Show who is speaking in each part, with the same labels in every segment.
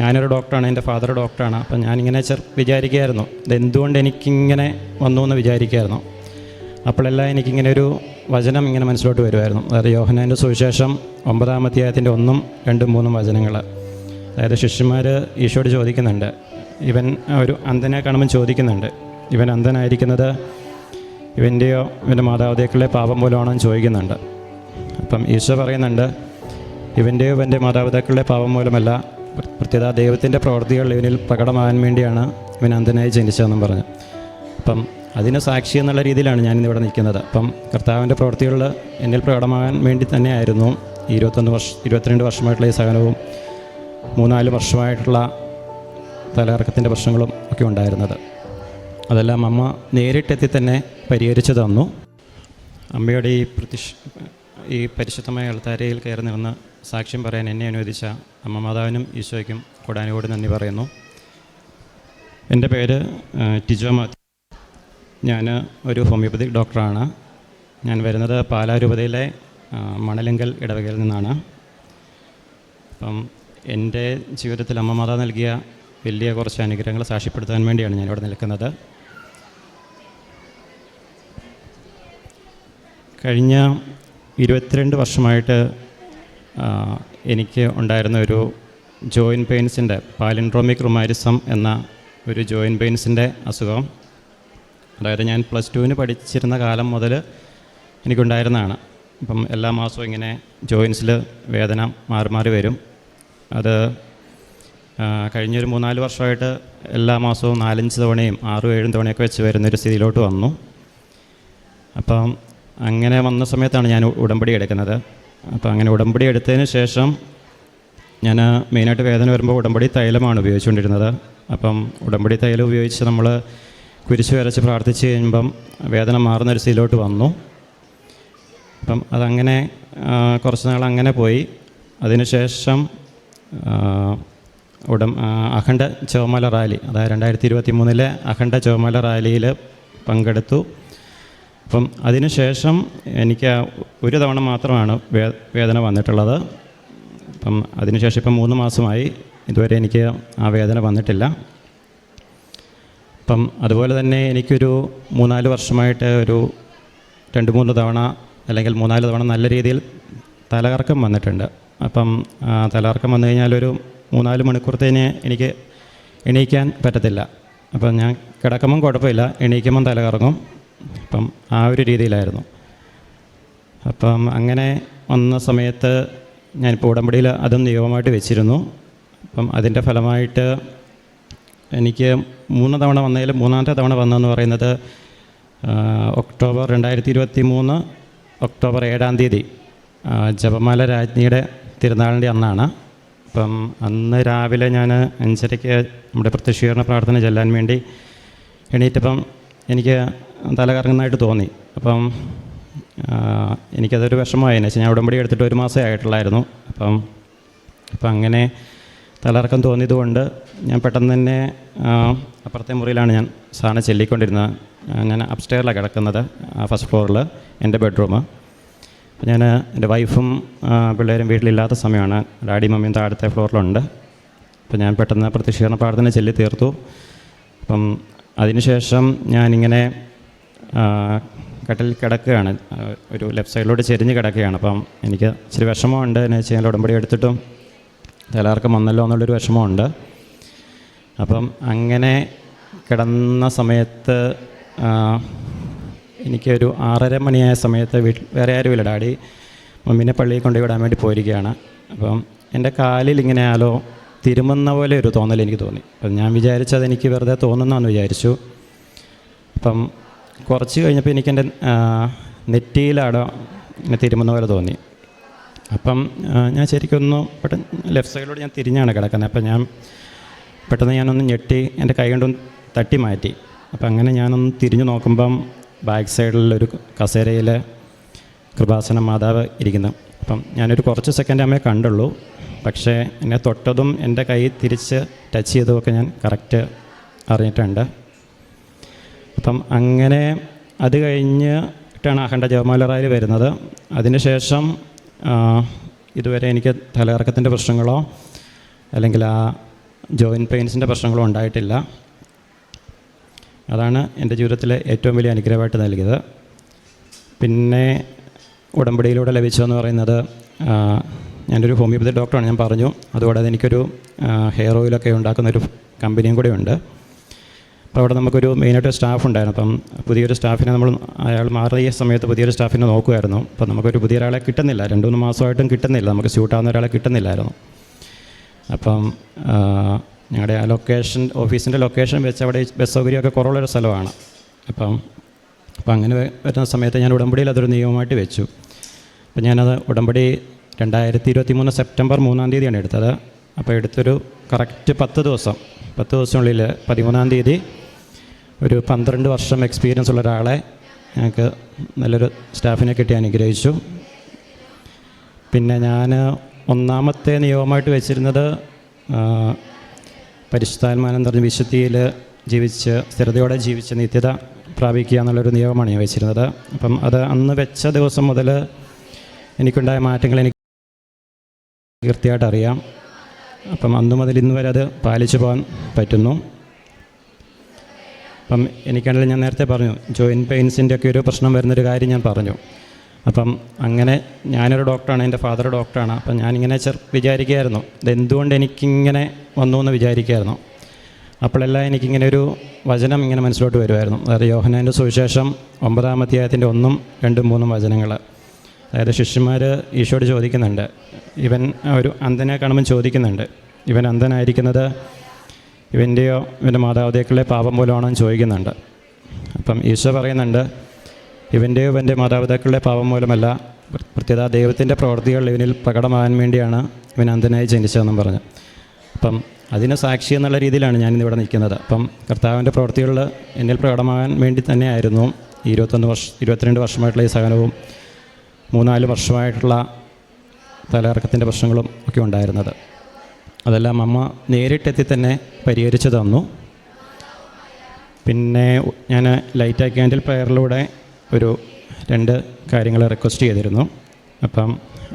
Speaker 1: ഞാനൊരു ഡോക്ടറാണ്, എൻ്റെ ഫാദർ ഡോക്ടറാണ്. അപ്പം ഞാനിങ്ങനെ വിചാരിക്കുമായിരുന്നു ഇതെന്തുകൊണ്ട് എനിക്കിങ്ങനെ വന്നു എന്ന് വിചാരിക്കുമായിരുന്നു. അപ്പോഴെല്ലാം എനിക്കിങ്ങനെ ഒരു വചനം ഇങ്ങനെ മനസ്സിലോട്ട് വരുമായിരുന്നു. അതായത് യോഹന്നാൻ്റെ സുവിശേഷം 9-ാം അധ്യായത്തിൻ്റെ 1, 2, 3 വചനങ്ങൾ. അതായത് ശിഷ്യന്മാർ ഈശോയോട് ചോദിക്കുന്നുണ്ട്, ഇവൻ ഒരു അന്ധനെ കാണുമ്പം ചോദിക്കുന്നുണ്ട്, ഇവൻ അന്ധനായിരിക്കുന്നത് ഇവൻ്റെയോ ഇവൻ്റെ മാതാപിതാക്കളുടെ പാപം മൂലമാണോ എന്ന് ചോദിക്കുന്നുണ്ട്. അപ്പം ഈശോ പറയുന്നുണ്ട്, ഇവൻ്റെയോ ഇവൻ്റെ മാതാപിതാക്കളുടെ പാപം മൂലമല്ല, പ്രത്യേക ദൈവത്തിൻ്റെ പ്രവൃത്തികൾ ഇവനിൽ പ്രകടമാകാൻ വേണ്ടിയാണ് ഇവൻ അന്ധനായി ജനിച്ചതെന്നും പറഞ്ഞു. അപ്പം അതിന് സാക്ഷി എന്നുള്ള രീതിയിലാണ് ഞാനിന്നിവിടെ നിൽക്കുന്നത്. അപ്പം കർത്താവിൻ്റെ പ്രവൃത്തികൾ എന്നിൽ പ്രകടമാകാൻ വേണ്ടി തന്നെയായിരുന്നു ഈ 22 വർഷമായിട്ടുള്ള ഈ സഹനവും 3-4 വർഷമായിട്ടുള്ള തലകറക്കത്തിൻ്റെ പ്രശ്നങ്ങളും ഒക്കെ ഉണ്ടായിരുന്നത്. അതെല്ലാം അമ്മ നേരിട്ടെത്തി തന്നെ പരിഹരിച്ചു തന്നു. അമ്മയുടെ ഈ പരിശുദ്ധമായ അൾത്താരയിൽ കയറി നിന്ന് സാക്ഷ്യം പറയാൻ എന്നെ അനുവദിച്ച അമ്മ മാതാവിനും ഈശോയ്ക്കും കൊടാനുകോടി നന്ദി പറയുന്നു. എൻ്റെ പേര് ടിജോ മാത്യു. ഞാൻ ഒരു ഹോമിയോപ്പതിക് ഡോക്ടറാണ്. ഞാൻ വരുന്നത് പാലാ രൂപതയിലെ മണലിങ്കൽ ഇടവകയിൽ നിന്നാണ്. അപ്പം എൻ്റെ ജീവിതത്തിൽ അമ്മ മാതാവ് നൽകിയ വലിയ കുറച്ച് അനുഗ്രഹങ്ങൾ സാക്ഷ്യപ്പെടുത്താൻ വേണ്ടിയാണ് ഞാനിവിടെ നിൽക്കുന്നത്. കഴിഞ്ഞ 22 വർഷമായിട്ട് എനിക്ക് ഉണ്ടായിരുന്ന ഒരു ജോയിൻറ്റ് പെയിൻസിൻ്റെ പാലിൻഡ്രോമിക് റുമാറ്റിസം എന്ന ഒരു ജോയിൻറ്റ് പെയിൻസിൻ്റെ അസുഖം, അതായത് ഞാൻ +2 പഠിച്ചിരുന്ന കാലം മുതൽ എനിക്കുണ്ടായിരുന്നതാണ്. അപ്പം എല്ലാ മാസവും ഇങ്ങനെ ജോയിൻസിൽ വേദന മാറി മാറി വരും. അത് കഴിഞ്ഞൊരു 3-4 വർഷമായിട്ട് എല്ലാ മാസവും 4-5 തവണയും 6-7 തവണയൊക്കെ വെച്ച് വരുന്നൊരു സ്ഥിതിയിലോട്ട് വന്നു. അപ്പം അങ്ങനെ വന്ന സമയത്താണ് ഞാൻ ഉടമ്പടി എടുക്കുന്നത്. അപ്പോൾ അങ്ങനെ ഉടമ്പടി എടുത്തതിന് ശേഷം ഞാൻ മെയിനായിട്ട് വേദന വരുമ്പോൾ ഉടമ്പടി തൈലമാണ് ഉപയോഗിച്ചുകൊണ്ടിരുന്നത്. അപ്പം ഉടമ്പടി തൈലം ഉപയോഗിച്ച് നമ്മൾ കുരിശ് വരച്ച് പ്രാർത്ഥിച്ച് കഴിയുമ്പം വേദന മാറുന്നൊരു സ്ഥിതിയിലോട്ട് വന്നു. അപ്പം അതങ്ങനെ കുറച്ച് നാൾ അങ്ങനെ പോയി. അതിനുശേഷം അഖണ്ഡ ചുവമല റാലി, അതായത് 2023 അഖണ്ഡ ചുവമല റാലിയിൽ പങ്കെടുത്തു. അപ്പം അതിനുശേഷം എനിക്ക് ഒരു തവണ മാത്രമാണ് വേദന വന്നിട്ടുള്ളത്. അപ്പം അതിനുശേഷം ഇപ്പം 3 മാസമായി ഇതുവരെ എനിക്ക് ആ വേദന വന്നിട്ടില്ല. അപ്പം അതുപോലെ തന്നെ എനിക്കൊരു 3-4 വർഷമായിട്ട് ഒരു 2-3 തവണ അല്ലെങ്കിൽ 3-4 തവണ നല്ല രീതിയിൽ തലകറക്കം വന്നിട്ടുണ്ട്. അപ്പം തലകറക്കം വന്നു കഴിഞ്ഞാൽ ഒരു 3-4 മണിക്കൂറത്തേന് എനിക്ക് എണീക്കാൻ പറ്റത്തില്ല. അപ്പം ഞാൻ കിടക്കുമ്പം കുഴപ്പമില്ല, എണീക്കുമ്പം തലകറങ്ങും. അപ്പം ആ ഒരു രീതിയിലായിരുന്നു. അപ്പം അങ്ങനെ വന്ന സമയത്ത് ഞാനിപ്പോൾ ഉടമ്പടിയിൽ അതും നിയമമായിട്ട് വെച്ചിരുന്നു. അപ്പം അതിൻ്റെ ഫലമായിട്ട് എനിക്ക് 3 തവണ വന്നതിൽ 3-ാമത്തെ തവണ വന്നതെന്ന് പറയുന്നത് ഒക്ടോബർ 2023 ഒക്ടോബർ 7-ാം തീയതി ജപമാല രാജ്ഞിയുടെ തിരുനാളിൻ്റെ അന്നാണ്. അപ്പം അന്ന് രാവിലെ ഞാൻ 5:30 നമ്മുടെ പ്രത്യക്ഷീകരണ പ്രാർത്ഥന ചെല്ലാൻ വേണ്ടി എണീറ്റപ്പം എനിക്ക് തലകറങ്ങുന്നതായിട്ട് തോന്നി. അപ്പം എനിക്കതൊരു വിഷമമായതിനു വെച്ചാൽ ഞാൻ ഉടമ്പടി എടുത്തിട്ട് 1 മാസമേ ആയിട്ടുള്ളായിരുന്നു. അപ്പം അങ്ങനെ തലകറക്കം തോന്നിയതുകൊണ്ട് ഞാൻ പെട്ടെന്ന് തന്നെ അപ്പുറത്തെ മുറിയിലാണ് ഞാൻ സാധനം ചെല്ലിക്കൊണ്ടിരുന്നത്. ഞാൻ അപ്സ്റ്റെയറിലാണ് കിടക്കുന്നത്, ഫസ്റ്റ് ഫ്ലോറിൽ എൻ്റെ ബെഡ്റൂം. അപ്പം ഞാൻ എൻ്റെ വൈഫും പിള്ളേരും വീട്ടിലില്ലാത്ത സമയമാണ്, ഡാഡി മമ്മിയും താഴത്തെ ഫ്ലോറിലുണ്ട്. അപ്പം ഞാൻ പെട്ടെന്ന് പ്രത്യക്ഷീകരണ പ്രാർത്ഥന ചെല്ലി തീർത്തു. അപ്പം അതിനുശേഷം ഞാനിങ്ങനെ കട്ടിൽ കിടക്കുകയാണ്, ഒരു ലെഫ്റ്റ് സൈഡിലോട്ട് ചെരിഞ്ഞ് കിടക്കുകയാണ്. അപ്പം എനിക്ക് ഇച്ചിരി വിഷമമുണ്ട്, എന്ന് വെച്ച് കഴിഞ്ഞാൽ ഉടമ്പടി എടുത്തിട്ടും തലകറക്കം വന്നല്ലോ എന്നുള്ളൊരു വിഷമമുണ്ട്. അപ്പം അങ്ങനെ കിടന്ന സമയത്ത് എനിക്കൊരു 6:30 മണിയായ സമയത്ത് വീട്ടിൽ വേറെ ആരുമില്ല, ഡാഡി മമ്മീനെ പള്ളിയിൽ കൊണ്ടുവിടാൻ വേണ്ടി പോയിരിക്കുകയാണ്. അപ്പം എൻ്റെ കാലിൽ ഇങ്ങനെ ആലോ തിരുമുന്ന പോലെ ഒരു തോന്നൽ എനിക്ക് തോന്നി. അപ്പം ഞാൻ വിചാരിച്ചത് എനിക്ക് വെറുതെ തോന്നുന്നതെന്ന് വിചാരിച്ചു. അപ്പം കുറച്ച് കഴിഞ്ഞപ്പോൾ എനിക്കെൻ്റെ നെറ്റിയിലാടോ ഇങ്ങനെ തിരുമുന്ന പോലെ തോന്നി. അപ്പം ഞാൻ ശരിക്കും ഒന്ന് പെട്ടെന്ന് ലെഫ്റ്റ് സൈഡിലോട്ട് ഞാൻ തിരിഞ്ഞാണ് കിടക്കുന്നത്. അപ്പം ഞാൻ പെട്ടെന്ന് ഞാനൊന്ന് ഞെട്ടി എൻ്റെ കൈ കൊണ്ടൊന്ന് തട്ടി മാറ്റി. അപ്പം അങ്ങനെ ഞാനൊന്ന് തിരിഞ്ഞു നോക്കുമ്പം ബാക്ക് സൈഡിലൊരു കസേരയിൽ കൃപാസന മാതാവ് ഇരിക്കുന്നു. അപ്പം ഞാനൊരു കുറച്ച് സെക്കൻഡ് അമ്മയെ കണ്ടുള്ളൂ. പക്ഷേ എന്നെ തൊട്ടതും എൻ്റെ കൈ തിരിച്ച് ടച്ച് ചെയ്തതുമൊക്കെ ഞാൻ കറക്റ്റ് അറിഞ്ഞിട്ടുണ്ട്. അപ്പം അങ്ങനെ അത് കഴിഞ്ഞിട്ടാണ് അഖണ്ഡ ജപമാല റാലി വരുന്നത്. അതിനുശേഷം ഇതുവരെ എനിക്ക് തലകറക്കത്തിൻ്റെ പ്രശ്നങ്ങളോ അല്ലെങ്കിൽ ആ ജോയിൻറ്റ് പെയിൻസിൻ്റെ പ്രശ്നങ്ങളും ഉണ്ടായിട്ടില്ല. അതാണ് എൻ്റെ ജീവിതത്തിലെ ഏറ്റവും വലിയ അനുഗ്രഹമായിട്ട് നൽകിയത്. പിന്നെ ഉടമ്പടിയിലൂടെ ലഭിച്ചതെന്ന് പറയുന്നത്, ഞാനൊരു ഹോമിയോപ്പതി ഡോക്ടറാണ്, ഞാൻ പറഞ്ഞു. അതുകൂടാതെ എനിക്കൊരു ഹെയർ ഓയിലൊക്കെ ഉണ്ടാക്കുന്നൊരു കമ്പനിയും കൂടെ ഉണ്ട്. അപ്പോൾ അവിടെ നമുക്കൊരു മെയിനായിട്ട് സ്റ്റാഫ് ഉണ്ടായിരുന്നു. അപ്പം പുതിയൊരു സ്റ്റാഫിനെ അയാൾ മാറിയ സമയത്ത് പുതിയൊരു സ്റ്റാഫിനെ നോക്കുമായിരുന്നു. അപ്പം നമുക്കൊരു പുതിയൊരാളെ കിട്ടുന്നില്ല, 2-3 മാസമായിട്ടും കിട്ടുന്നില്ല, നമുക്ക് സ്യൂട്ടാവുന്ന ഒരാളെ കിട്ടുന്നില്ലായിരുന്നു. അപ്പം ഞങ്ങളുടെ ആ ഓഫീസിൻ്റെ ലൊക്കേഷൻ വെച്ച് അവിടെ ബസ് സൗകര്യമൊക്കെ കുറവുള്ളൊരു സ്ഥലമാണ്. അപ്പം അങ്ങനെ വരുന്ന സമയത്ത് ഞാൻ ഉടമ്പടിയിൽ അതൊരു നിയമമായിട്ട് വെച്ചു. അപ്പം ഞാനത് ഉടമ്പടി 2023 സെപ്റ്റംബർ 3-ാം തീയതിയാണ് എടുത്തത്. അപ്പോൾ എടുത്തൊരു കറക്റ്റ് 10 ദിവസത്തിനുള്ളിൽ 13-ാം തീയതി ഒരു 12 വർഷം എക്സ്പീരിയൻസ് ഉള്ള ഒരാളെ ഞങ്ങൾക്ക് നല്ലൊരു സ്റ്റാഫിനെ കിട്ടി അനുഗ്രഹിച്ചു. പിന്നെ ഞാൻ ഒന്നാമത്തെ നിയമമായിട്ട് വെച്ചിരുന്നത് പരിശുദ്ധാത്മാനം നിറഞ്ഞ വിശുദ്ധിയിൽ ജീവിച്ച് സ്ഥിരതയോടെ ജീവിച്ച് നിത്യത പ്രാപിക്കുക എന്നുള്ളൊരു നിയമമാണ് ഞാൻ വെച്ചിരുന്നത്. അപ്പം അത് അന്ന് വെച്ച ദിവസം മുതൽ എനിക്കുണ്ടായ മാറ്റങ്ങൾ എനിക്ക് കൃത്യമായിട്ട് അറിയാം. അപ്പം അന്ന് മുതൽ ഇന്ന് വരെ അത് പാലിച്ചു പോകാൻ പറ്റുന്നു. അപ്പം എനിക്കാണെങ്കിൽ ഞാൻ നേരത്തെ പറഞ്ഞു, ജോയിൻറ്റ് പെയിൻസിൻ്റെ ഒക്കെ ഒരു പ്രശ്നം വരുന്നൊരു കാര്യം ഞാൻ പറഞ്ഞു. അപ്പം അങ്ങനെ ഞാനൊരു ഡോക്ടറാണ്, എൻ്റെ ഫാദർ ഡോക്ടറാണ്. അപ്പം ഞാനിങ്ങനെ വിചാരിക്കുമായിരുന്നു, ഇതെന്തുകൊണ്ട് എനിക്കിങ്ങനെ വന്നു എന്ന് വിചാരിക്കുമായിരുന്നു. അപ്പോഴെല്ലാം എനിക്കിങ്ങനെ ഒരു വചനം ഇങ്ങനെ മനസ്സിലോട്ട് വരുമായിരുന്നു. അതായത് യോഹന്നാൻ്റെ സുവിശേഷം 9-ാം അധ്യായത്തിൻ്റെ 1, 2, 3 വചനങ്ങൾ. അതായത് ശിഷ്യന്മാർ ഈശോയോട് ചോദിക്കുന്നുണ്ട്, ഇവൻ ഒരു അന്ധനെ കാണുമ്പോൾ ചോദിക്കുന്നുണ്ട്, ഇവൻ അന്ധനായിരിക്കുന്നത് ഇവൻ്റെയോ ഇവൻ്റെ മാതാപിതാക്കളുടെ പാപം മൂലമാണോ എന്ന് ചോദിക്കുന്നുണ്ട്. അപ്പം ഈശോ പറയുന്നുണ്ട്, ഇവൻ്റെയോ ഇവൻ്റെ മാതാപിതാക്കളുടെ പാപം മൂലമല്ല, പ്രത്യേക ദൈവത്തിൻ്റെ പ്രവൃത്തികൾ ഇവനിൽ പ്രകടമാകാൻ വേണ്ടിയാണ് ഇവൻ അന്ധനായി ജനിച്ചതെന്നും പറഞ്ഞു. അപ്പം അതിന് സാക്ഷി എന്നുള്ള രീതിയിലാണ് ഞാനിന്നിവിടെ നിൽക്കുന്നത്. അപ്പം കർത്താവിൻ്റെ പ്രവൃത്തികൾ എന്നിൽ പ്രകടമാകാൻ വേണ്ടി തന്നെയായിരുന്നു 22 വർഷമായിട്ടുള്ള ഈ സഹനവും 3-4 വർഷമായിട്ടുള്ള തലകറക്കത്തിൻ്റെ പ്രശ്നങ്ങളും ഒക്കെ ഉണ്ടായിരുന്നത്. അതെല്ലാം അമ്മ നേരിട്ടെത്തി തന്നെ പരിഹരിച്ചു തന്നു. പിന്നെ ഞാൻ ലൈറ്റ് ക്യാൻഡിൽ പ്രയറിലൂടെ ഒരു 2 കാര്യങ്ങൾ റിക്വസ്റ്റ് ചെയ്തിരുന്നു. അപ്പം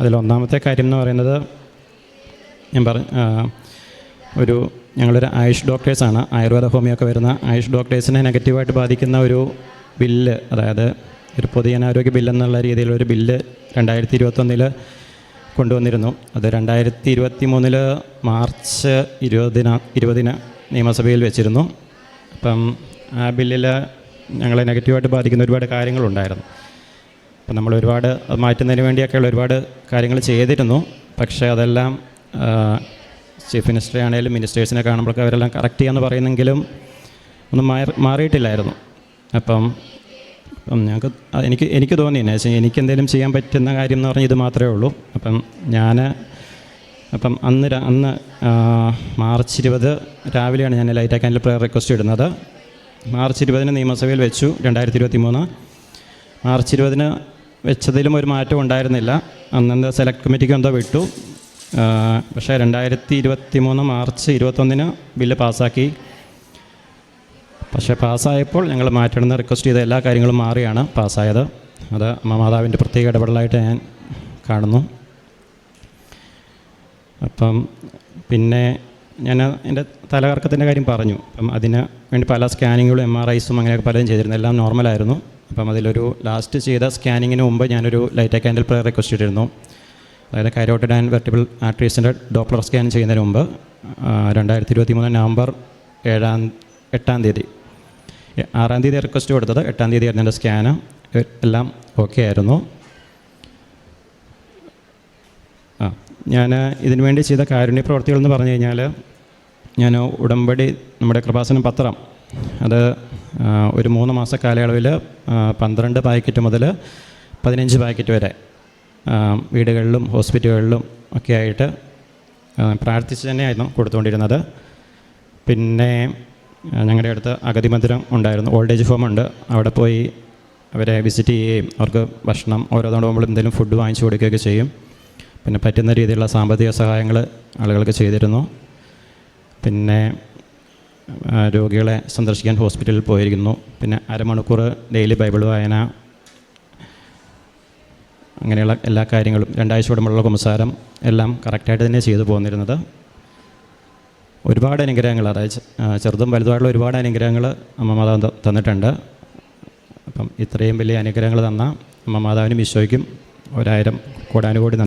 Speaker 1: അതിലൊന്നാമത്തെ കാര്യം എന്ന് പറയുന്നത്, ഞാൻ ഞങ്ങളൊരു ആയുഷ് ഡോക്ടേഴ്സാണ്, ആയുർവേദ ഹോമിയൊക്കെ വരുന്ന ആയുഷ് ഡോക്ടേഴ്സിനെ നെഗറ്റീവായിട്ട് ബാധിക്കുന്ന ഒരു ബില്ല്, അതായത് ഒരു പൊതുജനാരോഗ്യ ബില്ലെന്നുള്ള രീതിയിലൊരു ബില്ല് 2021 കൊണ്ടുവന്നിരുന്നു. അത് 2023 മാർച്ച് 20 നിയമസഭയിൽ വെച്ചിരുന്നു. അപ്പം ആ ബില്ലിൽ ഞങ്ങളെ നെഗറ്റീവായിട്ട് ബാധിക്കുന്ന ഒരുപാട് കാര്യങ്ങളുണ്ടായിരുന്നു. അപ്പം നമ്മൾ ഒരുപാട് മാറ്റുന്നതിന് വേണ്ടിയൊക്കെയുള്ള ഒരുപാട് കാര്യങ്ങൾ ചെയ്തിരുന്നു. പക്ഷേ അതെല്ലാം ചീഫ് മിനിസ്റ്ററെ ആണെങ്കിലും മിനിസ്റ്റേഴ്സിനെ കാണുമ്പോഴൊക്കെ അവരെല്ലാം കറക്റ്റ് ചെയ്യാമെന്ന് പറയുന്നെങ്കിലും ഒന്നും മാറിയിട്ടില്ലായിരുന്നു. അപ്പം എനിക്ക് തോന്നി എന്നു വെച്ചാൽ എനിക്ക് എന്തെങ്കിലും ചെയ്യാൻ പറ്റുന്ന കാര്യം എന്ന് പറഞ്ഞാൽ ഇത് മാത്രമേ ഉള്ളൂ. അപ്പം അന്ന് മാർച്ച് 20 രാവിലെയാണ് ഞാൻ ലൈറ്റ് ക്യാൻഡിൽ പ്രയർ റിക്വസ്റ്റ് ഇടുന്നത്. മാർച്ച് 20 നിയമസഭയിൽ വെച്ചു 2023. മാർച്ച് 20 വെച്ചതിലും ഒരു മാറ്റം ഉണ്ടായിരുന്നില്ല. അന്നെന്താ സെലക്ട് കമ്മിറ്റിക്ക് എന്തോ വിട്ടു. പക്ഷേ 2023 മാർച്ച് 21 ബില്ല് പാസ്സാക്കി. പക്ഷേ പാസ്സായപ്പോൾ ഞങ്ങൾ മാറ്റണമെന്ന് റിക്വസ്റ്റ് ചെയ്ത എല്ലാ കാര്യങ്ങളും മാറിയാണ് പാസ്സായത്. അത് മാതാവിൻ്റെ പ്രത്യേക ഇടപെടലായിട്ട് ഞാൻ കാണുന്നു. അപ്പം പിന്നെ ഞാൻ എൻ്റെ തലകറക്കത്തിൻ്റെ കാര്യം പറഞ്ഞു. അപ്പം അതിന് വേണ്ടി പല സ്കാനിങ്ങുകളും MRIസും അങ്ങനെയൊക്കെ പലതും ചെയ്തിരുന്നു. എല്ലാം നോർമലായിരുന്നു. അപ്പം അതിലൊരു ലാസ്റ്റ് ചെയ്ത സ്കാനിങ്ങിന് മുമ്പ് ഞാനൊരു ലൈറ്റ് ക്യാൻഡിൽ പ്രയർ റിക്വസ്റ്റ് ഇട്ടിരുന്നു. അതായത് കൈരോട്ടിഡ് ആൻഡ് വെർട്ടിബിൾ ആർട്ടറീസിൻ്റെ ഡോപ്ലർ സ്കാൻ ചെയ്യുന്നതിന് മുമ്പ് 2023 നവംബർ 8-ാം തീയതി 6-ാം തീയതി റിക്വസ്റ്റ് കൊടുത്തത്, 8-ാം തീയതി ആയിരുന്നു എൻ്റെ സ്കാന്. എല്ലാം ഓക്കെ ആയിരുന്നു. ഞാൻ ഇതിനു വേണ്ടി ചെയ്ത കാരുണ്യ പ്രവർത്തികൾ എന്ന് പറഞ്ഞു കഴിഞ്ഞാൽ, ഞാൻ ഉടമ്പടി നമ്മുടെ കൃപാസനം പത്രം അത് ഒരു 3 മാസ കാലയളവിൽ 12 പാക്കറ്റ് മുതൽ 15 പാക്കറ്റ് വരെ വീടുകളിലും ഹോസ്പിറ്റലുകളിലും ഒക്കെ ആയിട്ട് പ്രാർത്ഥിച്ച് തന്നെയായിരുന്നു കൊടുത്തുകൊണ്ടിരുന്നത്. പിന്നെ ഞങ്ങളുടെ അടുത്ത് അഗതി മന്ദിരം ഉണ്ടായിരുന്നു, ഓൾഡ് ഏജ് ഹോം ഉണ്ട്. അവിടെ പോയി അവരെ വിസിറ്റ് ചെയ്യുകയും അവർക്ക് ഭക്ഷണം ഓരോ തവണ നമ്മൾ എന്തെങ്കിലും ഫുഡ് വാങ്ങിച്ചു കൊടുക്കുകയൊക്കെ ചെയ്യും. പിന്നെ പറ്റുന്ന രീതിയിലുള്ള സാമ്പത്തിക സഹായങ്ങൾ ആളുകൾക്ക് ചെയ്തിരുന്നു. പിന്നെ രോഗികളെ സന്ദർശിക്കാൻ ഹോസ്പിറ്റലിൽ പോയിരിക്കുന്നു. പിന്നെ അരമണിക്കൂർ ഡെയിലി ബൈബിൾ വായന, അങ്ങനെയുള്ള എല്ലാ കാര്യങ്ങളും 2 ആഴ്ച കൂടുമ്പോഴുള്ള കുമ്പസാരം എല്ലാം കറക്റ്റായിട്ട് തന്നെ ചെയ്തു പോന്നിരുന്നത്. ഒരുപാട് അനുഗ്രഹങ്ങൾ, അതായത് ചെറുതും വലുതുമായിട്ടുള്ള ഒരുപാട് അനുഗ്രഹങ്ങൾ അമ്മ മാതാവ് തന്നിട്ടുണ്ട്. അപ്പം ഇത്രയും വലിയ അനുഗ്രഹങ്ങൾ തന്ന അമ്മ മാതാവിനും ഈശോയ്ക്കും 1000 കോടാനുകോടി നന്ദി.